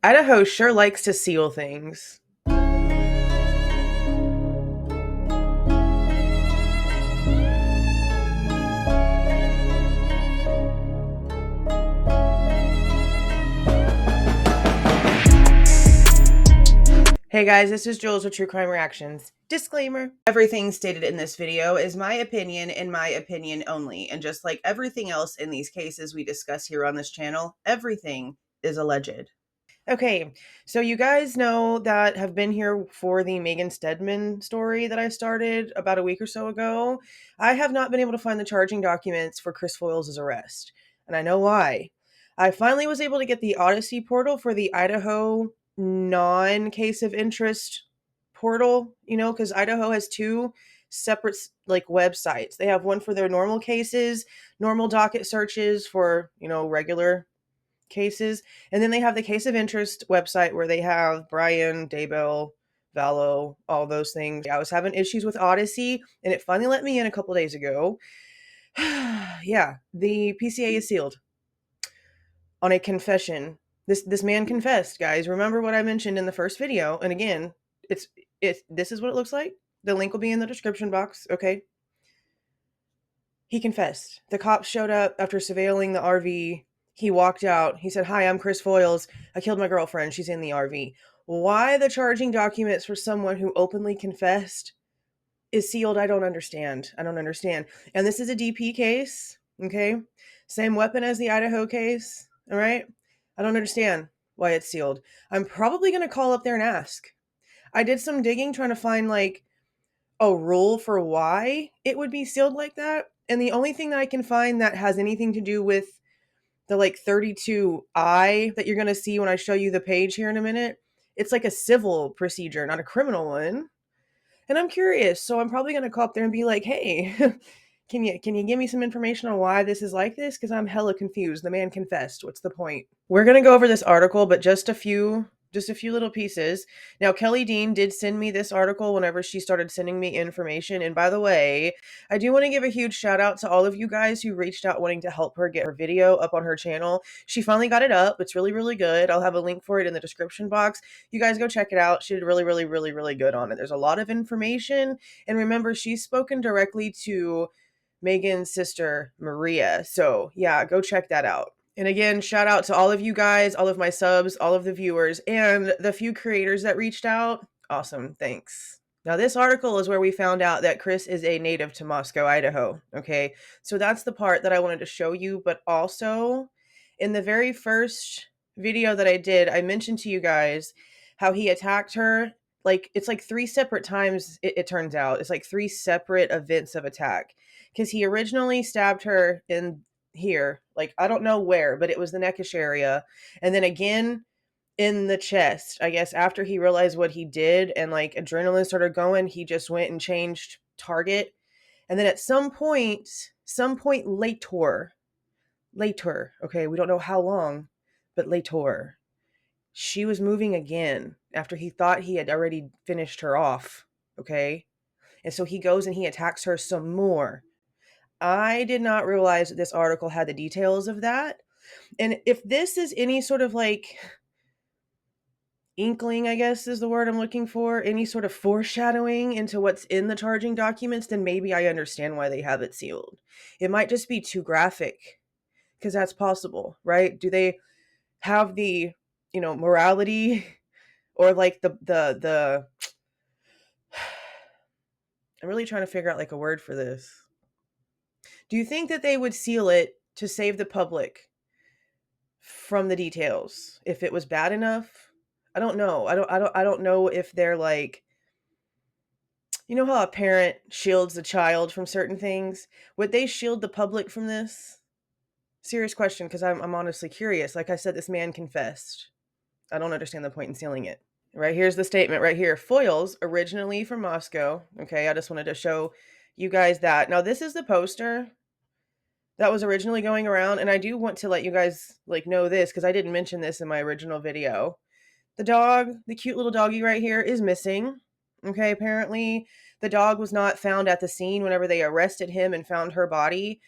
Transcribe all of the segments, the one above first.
Idaho sure likes to seal things. Hey guys, this is Jules with True Crime Reactions. Disclaimer. Everything stated in this video is my opinion and my opinion only. And just like everything else in these cases we discuss here on this channel, everything is alleged. Okay, so you guys know that have been here for the Megan Stedman story that I started about a week or so ago. I have not been able to find the charging documents for Chris Foyles' arrest, and I know why. I finally was able to get the Odyssey portal for the Idaho non-case of interest portal, because Idaho has two separate like websites. They have one for their normal cases, normal docket searches for, regular cases. And then they have the case of interest website where they have Brian, Daybell, Vallow, all those things. I was having issues with Odyssey and it finally let me in a couple days ago. Yeah, the PCA is sealed on a confession. This man confessed, guys. Remember what I mentioned in the first video. And again, this is what it looks like. The link will be in the description box, okay? He confessed. The cops showed up after surveilling the RV. He walked out. He said, "Hi, I'm Chris Foyles. I killed my girlfriend. She's in the RV." Why the charging documents for someone who openly confessed is sealed, I don't understand. I don't understand. And this is a DP case, okay? Same weapon as the Idaho case, all right? I don't understand why it's sealed. I'm probably going to call up there and ask. I did some digging trying to find like a rule for why it would be sealed like that. And the only thing that I can find that has anything to do with the like 32I that you're going to see when I show you the page here in a minute, it's like a civil procedure, not a criminal one. And I'm curious, so I'm probably going to call up there and be like, "Hey, can you give me some information on why this is like this? Because I'm hella confused. The man confessed. What's the point?" We're going to go over this article, but just a few little pieces. Now, Kelly Dean did send me this article whenever she started sending me information. And by the way, I do want to give a huge shout out to all of you guys who reached out wanting to help her get her video up on her channel. She finally got it up. It's really, really good. I'll have a link for it in the description box. You guys go check it out. She did really, really, really, really good on it. There's a lot of information. And remember, she's spoken directly to Megan's sister, Maria. So yeah, go check that out. And again, shout out to all of you guys, all of my subs, all of the viewers, and the few creators that reached out. Awesome. Thanks. Now, this article is where we found out that Chris is a native to Moscow, Idaho. Okay. So that's the part that I wanted to show you. But also, in the very first video that I did, I mentioned to you guys how he attacked her. Like, it's like three separate times, it turns out. It's like three separate events of attack. Because he originally stabbed her in here, like I don't know where, but it was the neckish area, and then again in the chest. I guess after he realized what he did and like adrenaline started going, he just went and changed target. And then at some point later, okay, we don't know how long, but later, she was moving again after he thought he had already finished her off, okay? And so he goes and he attacks her some more. I did not realize that this article had the details of that. And if this is any sort of like inkling, I guess is the word I'm looking for, any sort of foreshadowing into what's in the charging documents, then maybe I understand why they have it sealed. It might just be too graphic, because that's possible, right? Do they have the, morality or like the I'm really trying to figure out like a word for this. Do you think that they would seal it to save the public from the details if it was bad enough? I don't know. I don't know if they're like, how a parent shields a child from certain things? Would they shield the public from this? Serious question, because I'm honestly curious. Like I said, this man confessed. I don't understand the point in sealing it. Right here's the statement right here. Foyles, originally from Moscow. Okay, I just wanted to show you guys that. Now, this is the poster that was originally going around, and I do want to let you guys like know this because I didn't mention this in my original video. The dog, the cute little doggy right here, is missing. Okay, apparently the dog was not found at the scene whenever they arrested him and found her body.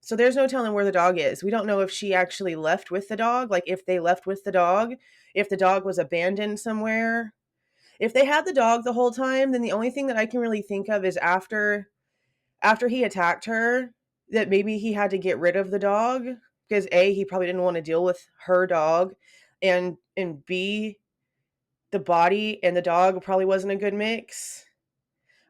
So there's no telling where the dog is. We don't know if she actually left with the dog, like if they left with the dog, if the dog was abandoned somewhere. If they had the dog the whole time, then the only thing that I can really think of is after he attacked her, that maybe he had to get rid of the dog because A, he probably didn't want to deal with her dog, and B, the body and the dog probably wasn't a good mix.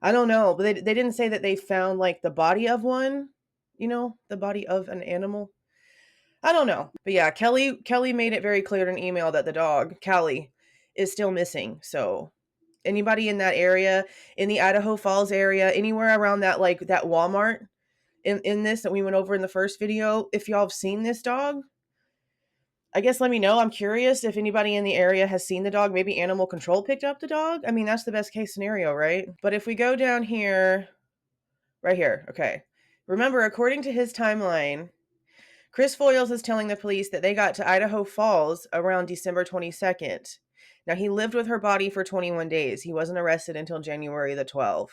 I don't know, but they didn't say that they found like the body of one, the body of an animal. I don't know. But yeah, Kelly made it very clear in an email that the dog, Callie, is still missing. So anybody in that area, in the Idaho Falls area, anywhere around that, like that Walmart in this that we went over in the first video, if y'all have seen this dog, I guess let me know. I'm curious if anybody in the area has seen the dog. Maybe animal control picked up the dog. I mean, that's the best case scenario, right? But if we go down here, right here, okay. Remember, according to his timeline, Chris Foyles is telling the police that they got to Idaho Falls around December 22nd. Now, he lived with her body for 21 days. He wasn't arrested until January the 12th.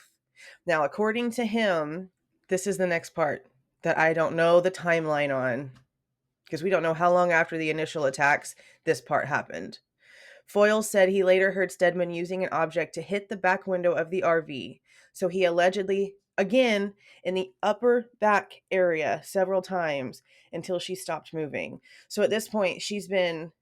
Now, according to him, this is the next part that I don't know the timeline on, because we don't know how long after the initial attacks this part happened. Foyles said he later heard Stedman using an object to hit the back window of the RV. So he allegedly, again, in the upper back area several times until she stopped moving. So at this point, she's been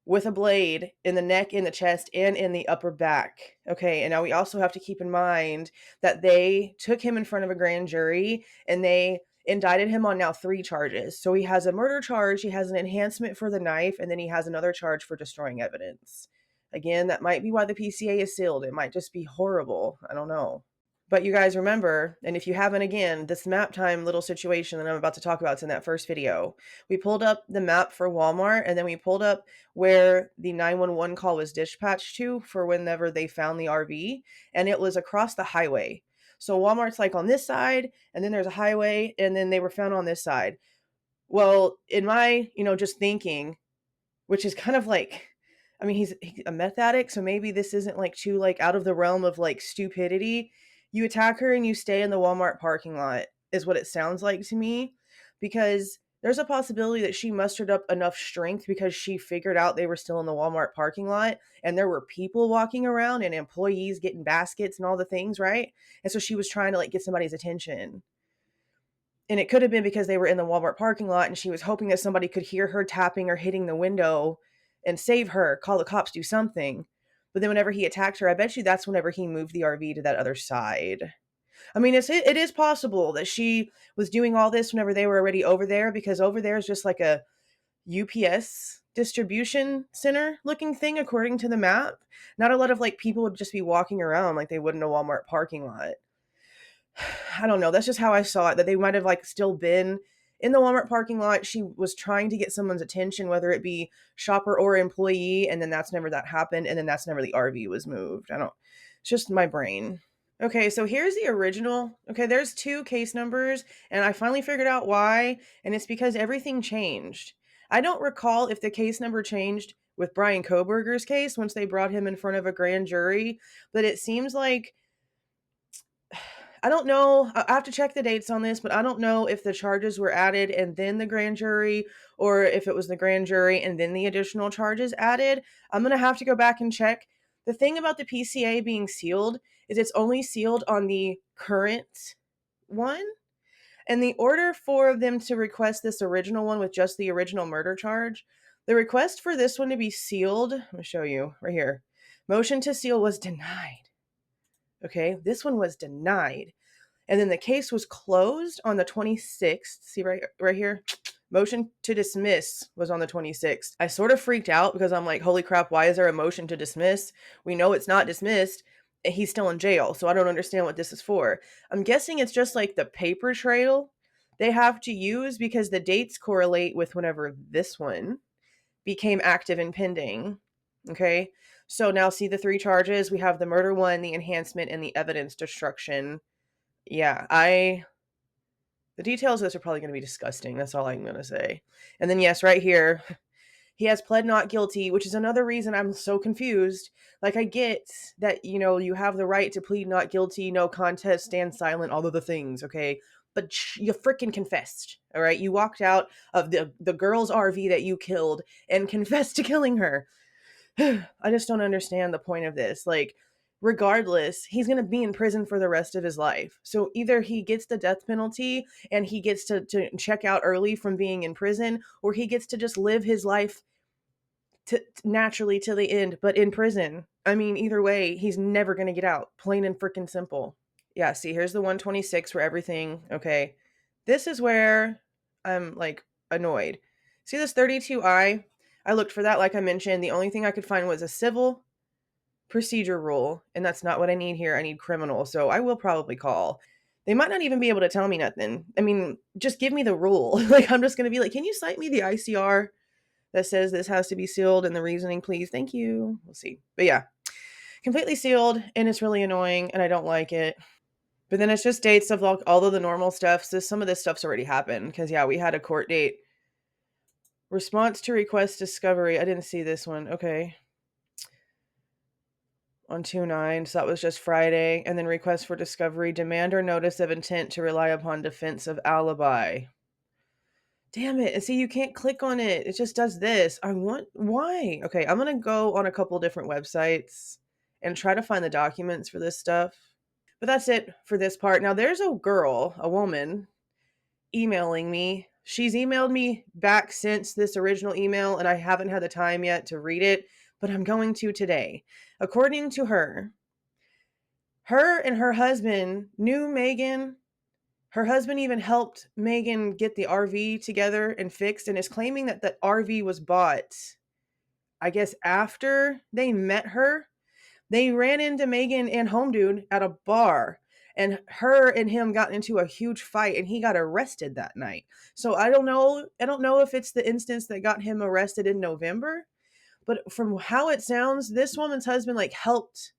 with a blade in the neck, in the chest, and in the upper back. Okay, and now we also have to keep in mind that they took him in front of a grand jury and they indicted him on now 3 charges. So he has a murder charge, he has an enhancement for the knife, and then he has another charge for destroying evidence. Again, that might be why the PCA is sealed. It might just be horrible. I don't know. But you guys remember, and if you haven't, again, this map time little situation that I'm about to talk about is in that first video. We pulled up the map for Walmart, and then we pulled up where the 911 call was dispatched to for whenever they found the RV, and it was across the highway. So Walmart's like on this side, and then there's a highway, and then they were found on this side. Well, in my, just thinking, which is kind of like, I mean, he's a meth addict, so maybe this isn't like too like out of the realm of like stupidity. You attack her and you stay in the Walmart parking lot is what it sounds like to me, because there's a possibility that she mustered up enough strength because she figured out they were still in the Walmart parking lot and there were people walking around and employees getting baskets and all the things, right? And so she was trying to like get somebody's attention. And it could have been because they were in the Walmart parking lot and she was hoping that somebody could hear her tapping or hitting the window and save her, call the cops, do something. But then whenever he attacked her, I bet you that's whenever he moved the RV to that other side. I mean, it is possible that she was doing all this whenever they were already over there, because over there is just like a UPS distribution center looking thing, according to the map. Not a lot of like people would just be walking around like they would in a Walmart parking lot. I don't know. That's just how I saw it, that they might have like still been in the Walmart parking lot. She was trying to get someone's attention, whether it be shopper or employee. And then that's never that happened. And then that's never the RV was moved. It's just my brain. Okay, so here's the original. Okay, there's 2 case numbers, and I finally figured out why, and it's because everything changed. I don't recall if the case number changed with Brian Kohberger's case once they brought him in front of a grand jury, but it seems like, I don't know, I have to check the dates on this, but I don't know if the charges were added and then the grand jury, or if it was the grand jury and then the additional charges added. I'm going to have to go back and check. The thing about the PCA being sealed is it's only sealed on the current one. And the order for them to request this original one with just the original murder charge, the request for this one to be sealed, I'm going to show you right here. Motion to seal was denied. Okay, this one was denied. And then the case was closed on the 26th. See right here? Motion to dismiss was on the 26th. I sort of freaked out because I'm like, holy crap, why is there a motion to dismiss? We know it's not dismissed. He's still in jail, so I don't understand what this is for. I'm guessing it's just like the paper trail they have to use because the dates correlate with whenever this one became active and pending. Okay, so now see the 3 charges. We have the murder one, the enhancement, and the evidence destruction. Yeah, the details of this are probably going to be disgusting. That's all I'm going to say. And then, yes, right here, he has pled not guilty, which is another reason I'm so confused. Like, I get that, you have the right to plead not guilty, no contest, stand silent, all of the things, okay? but you freaking confessed. All right. You walked out of the girl's RV that you killed and confessed to killing her. I just don't understand the point of this. Like, regardless, he's going to be in prison for the rest of his life. So either he gets the death penalty and he gets to check out early from being in prison, or he gets to just live his life naturally to the end, but in prison. I mean, either way, he's never going to get out. Plain and freaking simple. Yeah, see, here's the 126 for everything. Okay. This is where I'm like annoyed. See this 32I? I looked for that, like I mentioned. The only thing I could find was a civil procedure rule, and that's not what I need here. I need criminal. So I will probably call. They might not even be able to tell me nothing. I mean, just give me the rule. Like, I'm just going to be like, can you cite me the ICR that says this has to be sealed and the reasoning, please? Thank you. We'll see. But yeah, completely sealed, and it's really annoying, and I don't like it. But then it's just dates of all of the normal stuff. So some of this stuff's already happened because, yeah, we had a court date. Response to request discovery. I didn't see this one. Okay. On 2/9. So that was just Friday. And then request for discovery. Demand or notice of intent to rely upon defense of alibi. Damn it. And see, you can't click on it. It just does this. Why? Okay, I'm going to go on a couple different websites and try to find the documents for this stuff. But that's it for this part. Now, there's a girl, a woman, emailing me. She's emailed me back since this original email, and I haven't had the time yet to read it, but I'm going to today. According to her and her husband knew Megan. Her husband even helped Megan get the RV together and fixed, and is claiming that the RV was bought, I guess, after they met her. They ran into Megan and Home Dude at a bar, and her and him got into a huge fight, and he got arrested that night. So I don't know. I don't know if it's the instance that got him arrested in November, but from how it sounds, this woman's husband like helped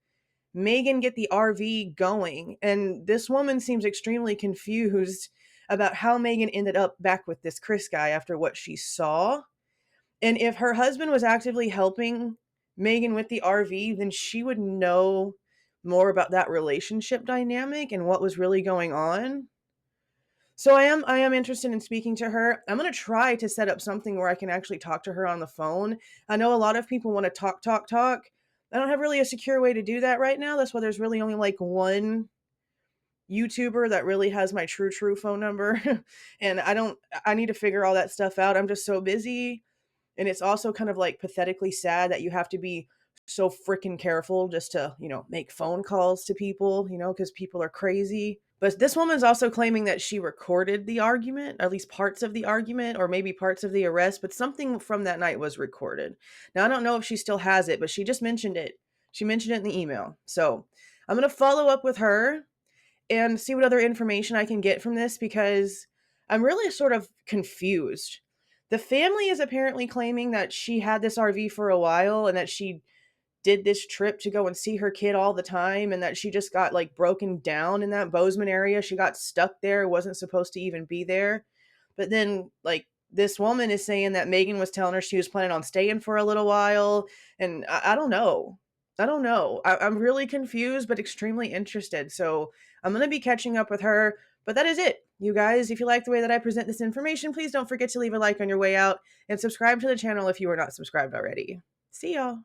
Megan get the RV going, and this woman seems extremely confused about how Megan ended up back with this Chris guy after what she saw. And if her husband was actively helping Megan with the RV, then she would know more about that relationship dynamic and what was really going on. So I am interested in speaking to her. I'm going to try to set up something where I can actually talk to her on the phone. I know a lot of people want to talk. I don't have really a secure way to do that right now. That's why there's really only like one YouTuber that really has my true phone number. And I need to figure all that stuff out. I'm just so busy. And it's also kind of like pathetically sad that you have to be so freaking careful just to, make phone calls to people, because people are crazy. But this woman's also claiming that she recorded the argument, at least parts of the argument, or maybe parts of the arrest, but something from that night was recorded. Now, I don't know if she still has it, but she just mentioned it. She mentioned it in the email. So I'm going to follow up with her and see what other information I can get from this, because I'm really sort of confused. The family is apparently claiming that she had this RV for a while and that she did this trip to go and see her kid all the time, and that she just got like broken down in that Bozeman area. She got stuck there, wasn't supposed to even be there. But then like this woman is saying that Megan was telling her she was planning on staying for a little while. And I don't know. I'm really confused, but extremely interested. So I'm going to be catching up with her. But that is it, you guys. If you like the way that I present this information, please don't forget to leave a like on your way out and subscribe to the channel if you are not subscribed already. See y'all.